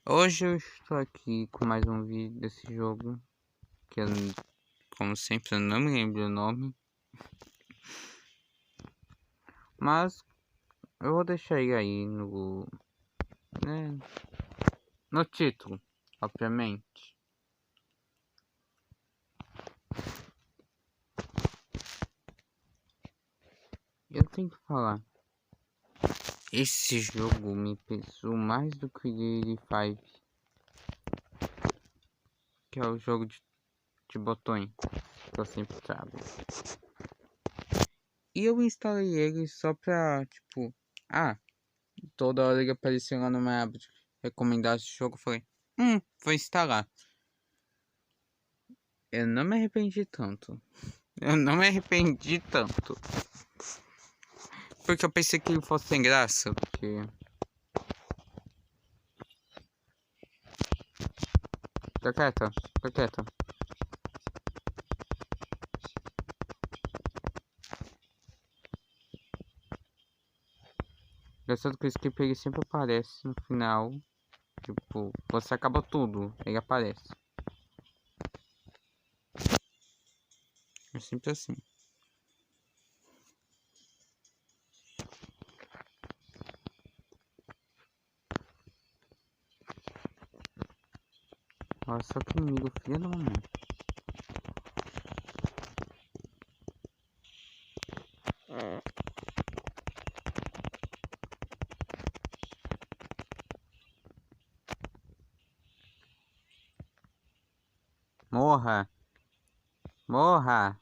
Hoje eu estou aqui com mais um vídeo desse jogo, que eu, como sempre, eu não me lembro o nome. Mas eu vou deixar ele aí né, no título, obviamente. Eu tenho que falar, esse jogo me pesou mais do que o Five, que é o jogo de botões que eu sempre trago. E eu instalei ele só pra, tipo, toda hora ele aparecia lá numa aba de recomendar esse jogo. Eu falei, vou instalar. Eu não me arrependi tanto. Eu não me arrependi tanto. Porque eu pensei que fosse sem graça. Porque... Fica quieta, fica quieta. Engraçado que o skip ele sempre aparece no final. Tipo, você acaba tudo, ele aparece. É sempre assim. Olha só que inimigo, filho da mamãe. Morra! Morra!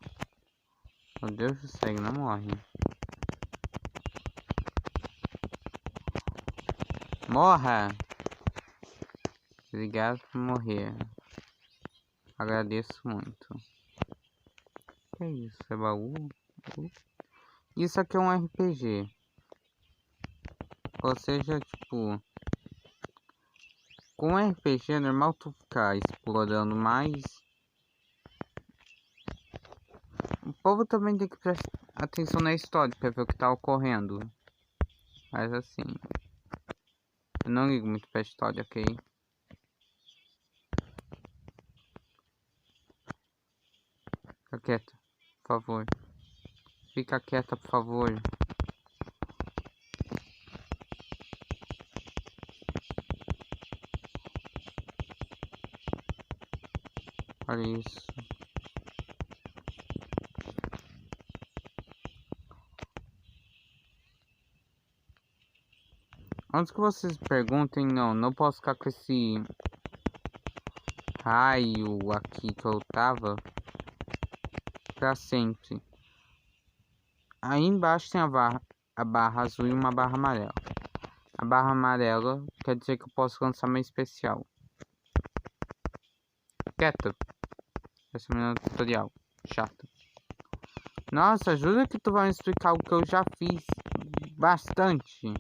Meu Deus do céu, não morre. Morra! Obrigado por morrer. Agradeço muito. Que é isso? É baú? Isso aqui é um RPG. Ou seja, tipo... Com RPG é normal tu ficar explorando mais. O povo também tem que prestar atenção na história pra ver o que tá ocorrendo. Mas assim... Eu não ligo muito pra história, ok? Fica quieta, por favor. Fica quieta, por favor. Olha isso. Antes que vocês perguntem, não posso ficar com esse raio aqui que eu tava pra sempre. Aí embaixo tem a barra azul e uma barra amarela. A barra amarela quer dizer que eu posso lançar meu especial. Quieta. Essa é a minha tutorial. Chata. Nossa, jura que tu vai me explicar o que eu já fiz bastante.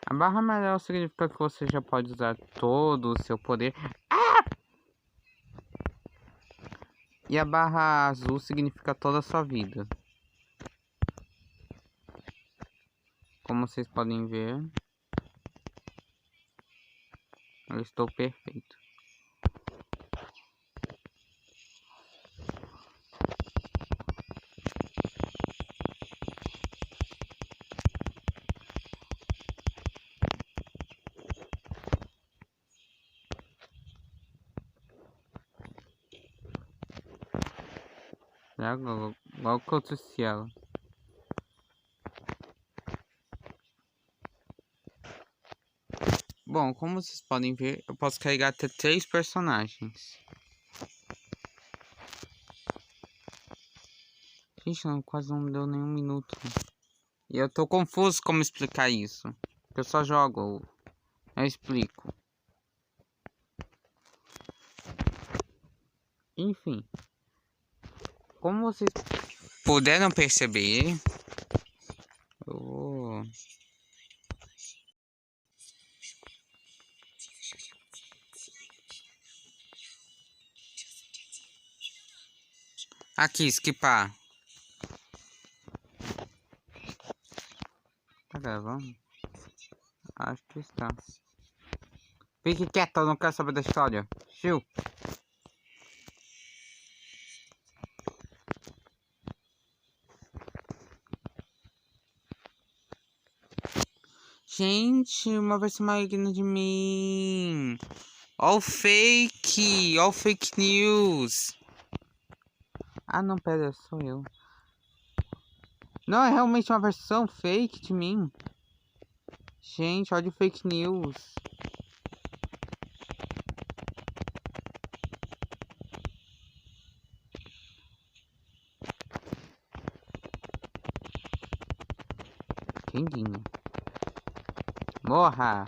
A barra amarela significa que você já pode usar todo o seu poder. E a barra azul significa toda a sua vida. Como vocês podem ver, eu estou perfeito. Logo que eu trouxe ela. Bom, como vocês podem ver, eu posso carregar até 3 personagens. Gente, não, quase não me deu nenhum minuto. E eu tô confuso como explicar isso. Eu só jogo, eu explico. Enfim. Como vocês puderam perceber, eu... Aqui, skipar. Tá gravando? Acho que está. Fique quieto, eu não quero saber da história. Chiu. Gente, uma versão maligna de mim. Ó o fake. Ó o fake news. Ah, não, pera, sou eu. Não, é realmente uma versão fake de mim. Gente, olha o fake news. Quenguinho. Morra.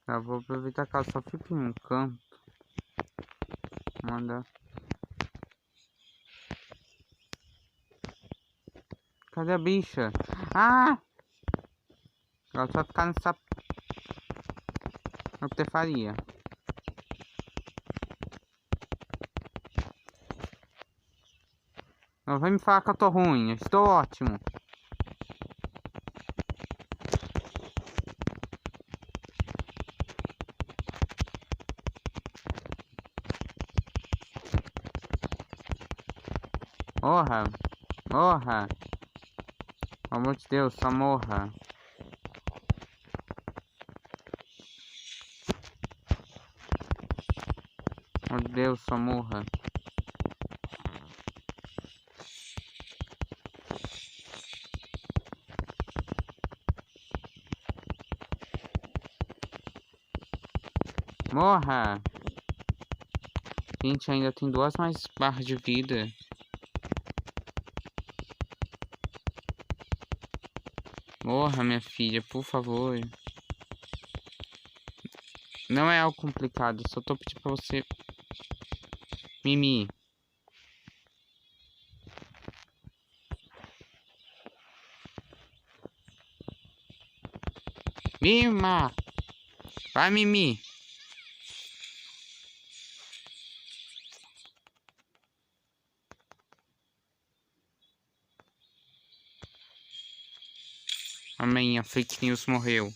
Eu vou aproveitar que ela só fica em um canto. Manda. Cadê a bicha? Ah! Ela só ficar nessa faria. Não vai me falar que eu tô ruim. Eu estou ótimo. Morra. Morra. Pelo amor de Deus, só morra. Meu Deus, só morra. Morra. Gente, ainda tem 2 mais barras de vida. Morra, minha filha, por favor. Não é algo complicado, só tô pedindo pra você. Mimi. Mima. Vai, Mimi. Amém, a fake news morreu.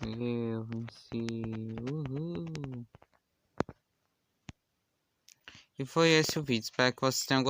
Eu venci. Uhul. E foi esse o vídeo. Espero que vocês tenham gostado.